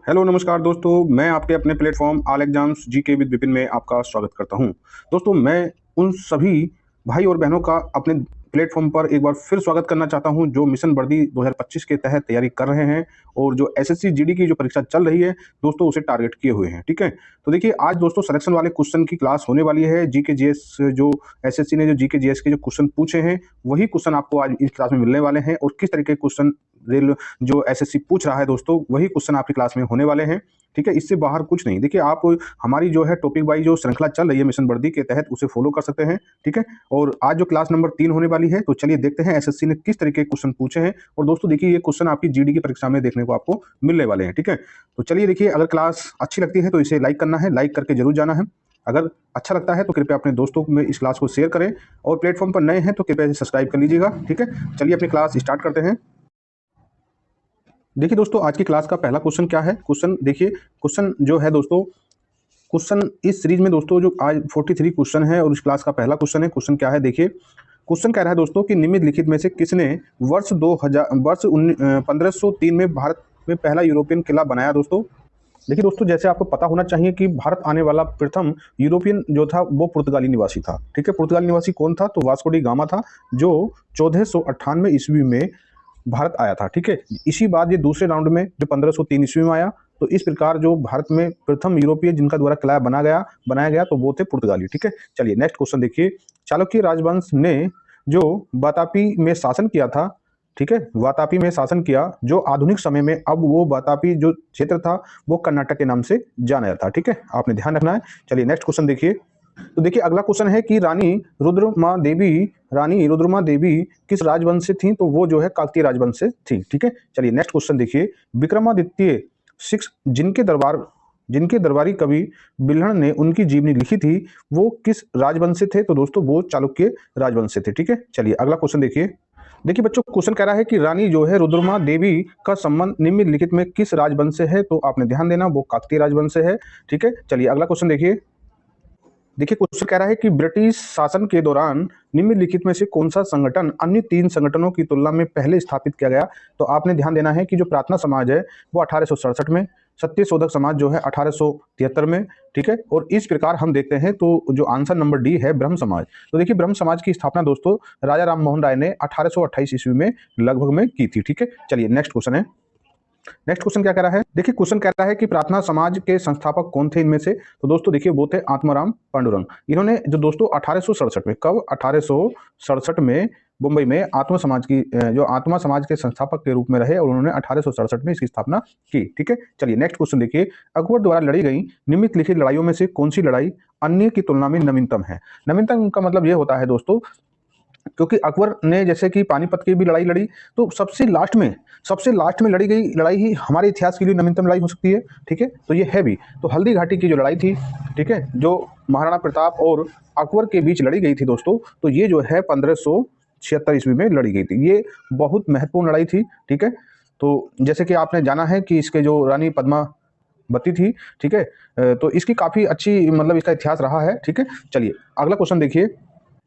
Hello नमस्कार दोस्तों, मैं आपके अपने platform all exams GK with Vipin में आपका स्वागत करता हूं। दोस्तों, मैं उन सभी भाई और बहनों का अपने प्लेटफॉर्म पर एक बार फिर स्वागत करना चाहता हूं जो मिशन वर्दी 2025 के तहत तैयारी कर रहे हैं और जो एसएससी जीडी की जो परीक्षा चल रही है दोस्तों, उसे टारगेट किए हुए हैं। ठीक है, तो देखिए आज दोस्तों सिलेक्शन वाले क्वेश्चन की क्लास होने वाली है। जीके जीएस जो एसएससी ने जो जीके जीएस के जो क्वेश्चन पूछे हैं वही क्वेश्चन आपको आज इस क्लास में मिलने वाले हैं और किस तरीके के क्वेश्चन रेल जो एसएससी पूछ रहा है दोस्तों वही क्वेश्चन आपकी क्लास में होने वाले हैं। ठीक है, इससे बाहर कुछ नहीं। देखिए आप हमारी जो है टॉपिक वाइज जो श्रृंखला चल रही है मिशन वर्दी के तहत उसे फॉलो कर सकते हैं। ठीक है, और आज जो क्लास नंबर 3 होने वाली है, तो चलिए देखते हैं एसएससी ने किस तरीके के क्वेश्चन पूछे हैं। और दोस्तों देखिए ये क्वेश्चन आपकी जीडी की परीक्षा में देखने को आपको मिलने वाले हैं। ठीक है, तो चलिए देखिए, अगर क्लास अच्छी लगती है तो इसे लाइक करना है, लाइक करके जरूर जाना है। अगर अच्छा लगता है तो कृपया अपने दोस्तों में इस क्लास को शेयर करें और प्लेटफॉर्म पर नए हैं तो कृपया इसे सब्सक्राइब कर लीजिएगा। ठीक है, चलिए अपनी क्लास स्टार्ट करते हैं। देखिए दोस्तों, आज की क्लास का पहला क्वेश्चन क्या है। क्वेश्चन देखिए, क्वेश्चन जो है दोस्तों, क्वेश्चन इस सीरीज में दोस्तों जो आज 43 क्वेश्चन है और इस क्लास का पहला क्वेश्चन है। क्वेश्चन क्या है देखिए, क्वेश्चन कह रहा है दोस्तों कि निम्नलिखित में से किसने वर्ष 1503 में भारत में पहला यूरोपियन किला बनाया। दोस्तों देखिए दोस्तों, जैसे आपको पता होना चाहिए कि भारत आने वाला प्रथम यूरोपियन जो था वो पुर्तगाली निवासी था। ठीक है, पुर्तगाली निवासी कौन था, तो वास्को डी गामा था, जो 1498 ईस्वी में भारत आया था। ठीक है, इसी बाद ये दूसरे राउंड में जो 1503 ईस्वी में आया। तो इस प्रकार जो भारत में प्रथम यूरोपीय जिनका द्वारा किला बनाया गया तो वो थे पुर्तगाली। ठीक है, चलिए नेक्स्ट क्वेश्चन देखिए, चालुक्य राजवंश ने जो वातापी में शासन किया था, ठीक है, वातापी में शासन किया, जो आधुनिक समय में अब वो वातापी जो क्षेत्र था वो कर्नाटक के नाम से जाना जाता है। ठीक है, आपने ध्यान रखना है। चलिए नेक्स्ट क्वेश्चन देखिए, तो देखिए अगला क्वेश्चन है कि रानी रुद्रमा देवी किस राजवंश से थी, तो वो जो है काकतीय राजवंश से थी। ठीक है, चलिए नेक्स्ट क्वेश्चन देखिए, विक्रमादित्य 6 जिनके दरबारी कवि बिल्हण ने उनकी जीवनी लिखी थी वो किस राजवंश से थे, तो दोस्तों वो चालुक्य राजवंश से थे। ठीक है, चलिए अगला क्वेश्चन देखिए बच्चों, क्वेश्चन कह रहा है कि रानी जो है रुद्रमा देवी का संबंध निम्नलिखित में किस राजवंश से है, तो आपने ध्यान देना वो काकतीय राजवंश से है। ठीक है, चलिए अगला क्वेश्चन देखिए क्वेश्चन कह रहा है कि ब्रिटिश शासन के दौरान निम्नलिखित में से कौन सा संगठन अन्य 3 संगठनों की तुलना में पहले स्थापित किया गया, तो आपने ध्यान देना है कि जो प्रार्थना समाज है वो 1867 में, सत्यशोधक समाज जो है 1873 में। ठीक है, और इस प्रकार हम देखते हैं तो जो आंसर नंबर डी है ब्रह्म समाज। तो देखिए ब्रह्म समाज की स्थापना दोस्तों राजा राम मोहन राय ने 1828 ईस्वी में लगभग में की थी। ठीक है, चलिए नेक्स्ट क्वेश्चन है, नेक्स्ट क्वेश्चन क्या कह रहा है देखिए, क्वेश्चन कह रहा है कि प्रार्थना समाज के संस्थापक कौन थे इनमें से, तो दोस्तों देखिए वो थे आत्माराम पांडुरंग। इन्होंने जो दोस्तों 1867 में, कब 1867 में मुंबई में आत्मा समाज के संस्थापक के रूप में रहे और उन्होंने 1867 में इसकी स्थापना की। ठीक है, चलिए नेक्स्ट क्वेश्चन देखिए, अकबर द्वारा लड़ी गई निम्नलिखित लड़ाइयों में से कौन सी लड़ाई अन्य की तुलना में नवीनतम है। नवीनतम का मतलब यह होता है दोस्तों, क्योंकि अकबर ने जैसे कि पानीपत की भी लड़ाई लड़ी, तो सबसे लास्ट में लड़ी गई लड़ाई ही हमारे इतिहास के लिए नवीनतम लड़ाई हो सकती है। ठीक है, तो ये है भी, तो हल्दी घाटी की जो लड़ाई थी, ठीक है, जो महाराणा प्रताप और अकबर के बीच लड़ी गई थी दोस्तों, तो ये जो है 1576 ईस्वी में लड़ी गई थी। ये बहुत महत्वपूर्ण लड़ाई थी। ठीक है, तो जैसे कि आपने जाना है कि इसके जो रानी पद्मावती थी, ठीक है, तो इसकी काफ़ी अच्छी मतलब इसका इतिहास रहा है। ठीक है, चलिए अगला क्वेश्चन देखिए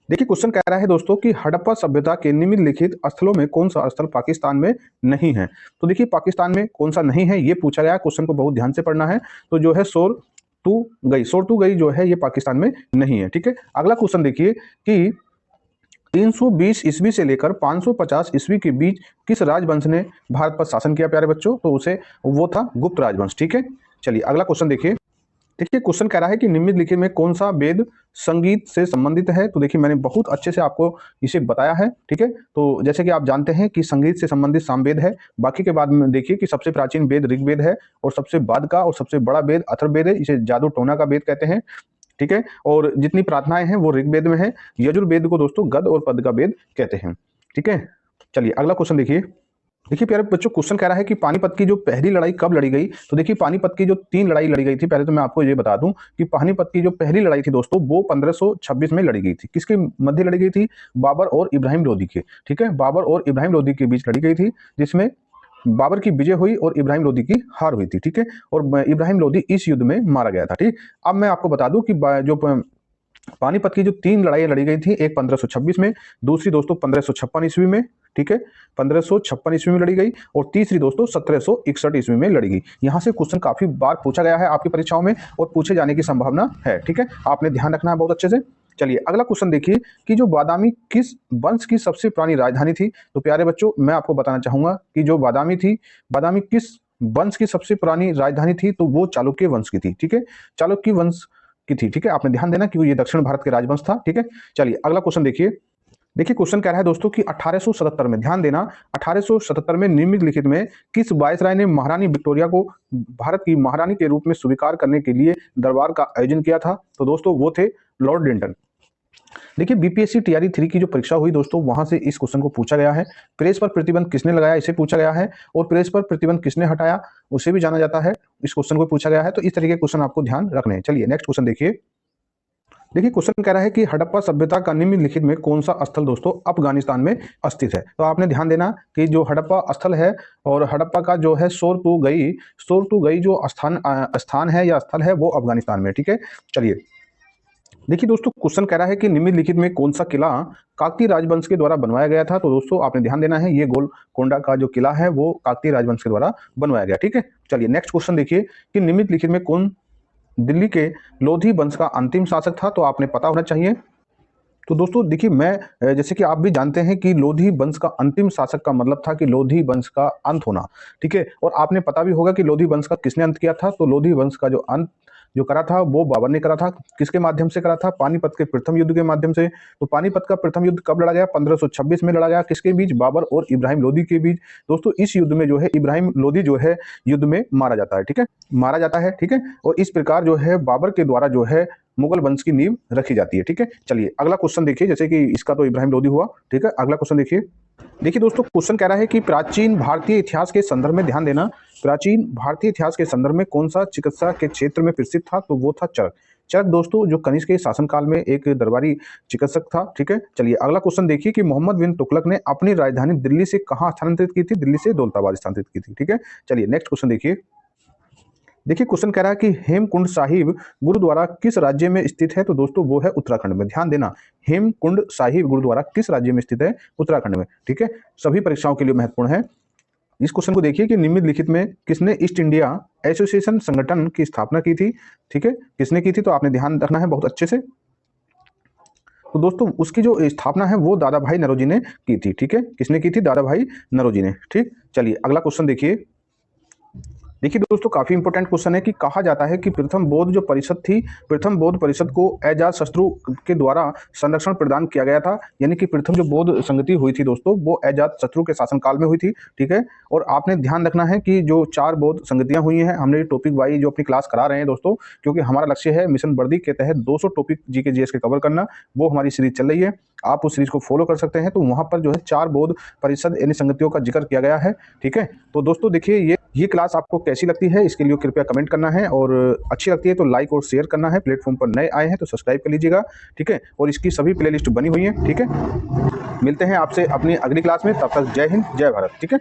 क्वेश्चन कह रहा है दोस्तों कि हड़प्पा सभ्यता के निम्नलिखित स्थलों में कौन सा स्थल पाकिस्तान में नहीं है। तो देखिए पाकिस्तान में कौन सा नहीं है ये पूछा गया, क्वेश्चन को बहुत ध्यान से पढ़ना है। तो जो है सोर टू गई जो है ये पाकिस्तान में नहीं है। ठीक है, अगला क्वेश्चन देखिए कि 320 ईस्वी से लेकर 550 ईस्वी के बीच किस राजवंश ने भारत पर शासन किया प्यारे बच्चों, तो वो था गुप्त राजवंश। ठीक है, चलिए अगला क्वेश्चन देखिए क्वेश्चन कह रहा है कि निम्नलिखित में कौन सा वेद संगीत से संबंधित है। तो देखिए मैंने बहुत अच्छे से आपको इसे बताया है। ठीक है, तो जैसे कि आप जानते हैं कि संगीत से संबंधित सामवेद है, बाकी के बाद में देखिए कि सबसे प्राचीन वेद ऋग्वेद है और सबसे बाद का और सबसे बड़ा वेद अथर्ववेद है, इसे जादू टोना का वेद कहते हैं। ठीक है, और जितनी प्रार्थनाएं हैं वो ऋग्वेद में है। यजुर्वेद को दोस्तों गद और पद का वेद कहते हैं। ठीक है, चलिए अगला क्वेश्चन देखिए प्यारे बच्चों, क्वेश्चन कह रहा है कि पानीपत की जो पहली लड़ाई कब लड़ी गई। तो देखिए पानीपत की जो 3 लड़ाई लड़ी गई थी, पहले तो मैं आपको ये बता दूं कि पानीपत की जो पहली लड़ाई थी दोस्तों वो 1526 में लड़ी गई थी। किसके मध्य लड़ी गई थी, बाबर और इब्राहिम लोदी के। ठीक है, बाबर और इब्राहिम लोदी के बीच लड़ी गई थी, जिसमें बाबर की विजय हुई और इब्राहिम लोदी की हार हुई थी। ठीक है, और इब्राहिम लोदी इस युद्ध में मारा गया था। ठीक, अब मैं आपको बता दूं कि जो पानीपत की जो 3 लड़ाइयां लड़ी गई थी, एक 1526 में, दूसरी दोस्तों 1556 ईस्वी में, ठीक है, 1556 ईस्वी में लड़ी गई, और तीसरी दोस्तों 1761 ईस्वी में लड़ी गई। यहाँ से क्वेश्चन काफी बार पूछा गया है आपकी परीक्षाओं में और पूछे जाने की संभावना है, ठीक है, आपने ध्यान रखना है बहुत अच्छे से। चलिए अगला क्वेश्चन देखिए कि जो बादामी किस वंश की सबसे पुरानी राजधानी थी। तो प्यारे बच्चों, मैं आपको बताना चाहूंगा कि जो बादामी थी, बादामी किस वंश की सबसे पुरानी राजधानी थी, तो वो चालुक्य वंश की थी, ठीक है, चालुक्य वंश की थी, ठीक है, आपने ध्यान देना कि ये दक्षिण भारत के राजवंश था, ठीक है। चलिए अगला क्वेश्चन देखिए। देखिए क्वेश्चन कह रहा है दोस्तों कि 1877 में, ध्यान देना, 1877 में निम्नलिखित में किस वायसराय ने महारानी विक्टोरिया को भारत की महारानी के रूप में स्वीकार करने के लिए दरबार का आयोजन किया था। तो दोस्तों वो थे लॉर्ड लिंटन। देखिए बीपीएससी टीआरई 3 की जो परीक्षा हुई दोस्तों, वहां से इस क्वेश्चन को पूछा गया है। प्रेस पर प्रतिबंध किसने लगाया, इसे पूछा गया है, और प्रेस पर प्रतिबंध किसने हटाया, उसे भी जाना जाता है, इस क्वेश्चन को पूछा गया है। तो इस तरीके के क्वेश्चन आपको ध्यान रखने हैं। चलिए नेक्स्ट क्वेश्चन देखिए। देखिए क्वेश्चन कह रहा है कि हड़प्पा सभ्यता का निम्नलिखित में कौन सा स्थल दोस्तों अफगानिस्तान में स्थित है। तो आपने ध्यान देना कि जो हड़प्पा स्थल है और हड़प्पा का जो है सोरटूगई जो स्थान है या स्थल है वो अफगानिस्तान में, ठीक है। चलिए देखिए दोस्तों क्वेश्चन कह रहा है कि निम्नलिखित में कौन सा किला काकतीय राजवंश के द्वारा बनवाया गया था। तो दोस्तों आपने ध्यान देना है, ये गोलकोंडा का जो किला है वो काकतीय राजवंश के द्वारा बनवाया गया, ठीक है। चलिए नेक्स्ट क्वेश्चन देखिए कि निम्नलिखित में कौन दिल्ली के लोधी वंश का अंतिम शासक था। तो आपने पता होना चाहिए। तो दोस्तों देखिए, मैं जैसे कि आप भी जानते हैं कि लोधी वंश का अंतिम शासक का मतलब था कि लोधी वंश का अंत होना, ठीक है। और आपने पता भी होगा कि लोधी वंश का किसने अंत किया था। तो लोधी वंश का जो अंत जो करा था वो बाबर ने करा था। किसके माध्यम से करा था, पानीपत के प्रथम युद्ध के माध्यम से। तो पानीपत का प्रथम युद्ध कब लड़ा गया, 1526 में लड़ा गया। किसके बीच, बाबर और इब्राहिम लोदी के बीच। दोस्तों इस युद्ध में जो है इब्राहिम लोदी जो है युद्ध में मारा जाता है, ठीक है, मारा जाता है, ठीक है। और इस प्रकार जो है बाबर के द्वारा जो है मुगल वंश की नींव रखी जाती है, ठीक है। चलिए अगला क्वेश्चन देखिए, जैसे कि इसका तो इब्राहिम लोदी हुआ, ठीक है। अगला क्वेश्चन देखिए। देखिए दोस्तों क्वेश्चन कह रहा है कि प्राचीन भारतीय इतिहास के संदर्भ में, ध्यान देना, प्राचीन भारतीय इतिहास के संदर्भ में कौन सा चिकित्सा के क्षेत्र में प्रसिद्ध था। तो वो था चरक। चरक दोस्तों जो कनिष्क के शासनकाल में एक दरबारी चिकित्सक था, ठीक है। चलिए अगला क्वेश्चन देखिए कि मोहम्मद बिन तुगलक ने अपनी राजधानी दिल्ली से कहां स्थानांतरित की थी। दिल्ली से दौलताबाद स्थानांतरित की थी, ठीक है। चलिए नेक्स्ट क्वेश्चन देखिए। देखिए क्वेश्चन कह रहा है कि हेमकुंड साहिब गुरुद्वारा किस राज्य में स्थित है। तो दोस्तों वो है उत्तराखंड में। ध्यान देना, हेमकुंड साहिब गुरुद्वारा किस राज्य में स्थित है, उत्तराखंड में, ठीक है। सभी परीक्षाओं के लिए महत्वपूर्ण है। इस क्वेश्चन को देखिए कि निम्नलिखित में किसने ईस्ट इंडिया एसोसिएशन संगठन की स्थापना की थी, ठीक है, किसने की थी। तो आपने ध्यान रखना है बहुत अच्छे से। तो दोस्तों उसकी जो स्थापना है वो दादा भाई नौरोजी ने की थी, ठीक है। किसने की थी, दादा भाई नौरोजी ने, ठीक। चलिए अगला क्वेश्चन देखिए। देखिए दोस्तों काफी इंपॉर्टेंट क्वेश्चन है कि कहा जाता है कि प्रथम बौद्ध जो परिषद थी, प्रथम बौद्ध परिषद को अजात शत्रु के द्वारा संरक्षण प्रदान किया गया था। यानी कि प्रथम जो बौद्ध संगति हुई थी दोस्तों वो अजात शत्रु के शासनकाल में हुई थी, ठीक है। और आपने ध्यान रखना है कि जो 4 बौद्ध संगतियां हुई हैं, हमने टॉपिक वाइज जो अपनी क्लास करा रहे हैं दोस्तों, क्योंकि हमारा लक्ष्य है मिशन वर्दी के तहत 200 टॉपिक जीके जीएस के कवर करना, वो हमारी सीरीज चल रही है। आप उस सीरीज को फॉलो कर सकते हैं। तो वहां पर जो है 4 बौद्ध परिषद यानी संगतियों का जिक्र किया गया है, ठीक है। तो दोस्तों देखिए ये क्लास आपको कैसी लगती है इसके लिए कृपया कमेंट करना है, और अच्छी लगती है तो लाइक और शेयर करना है। प्लेटफॉर्म पर नए आए हैं तो सब्सक्राइब कर लीजिएगा, ठीक है। और इसकी सभी प्लेलिस्ट बनी हुई है, ठीक है। मिलते हैं आपसे अपनी अगली क्लास में, तब तक जय हिंद जय भारत, ठीक है।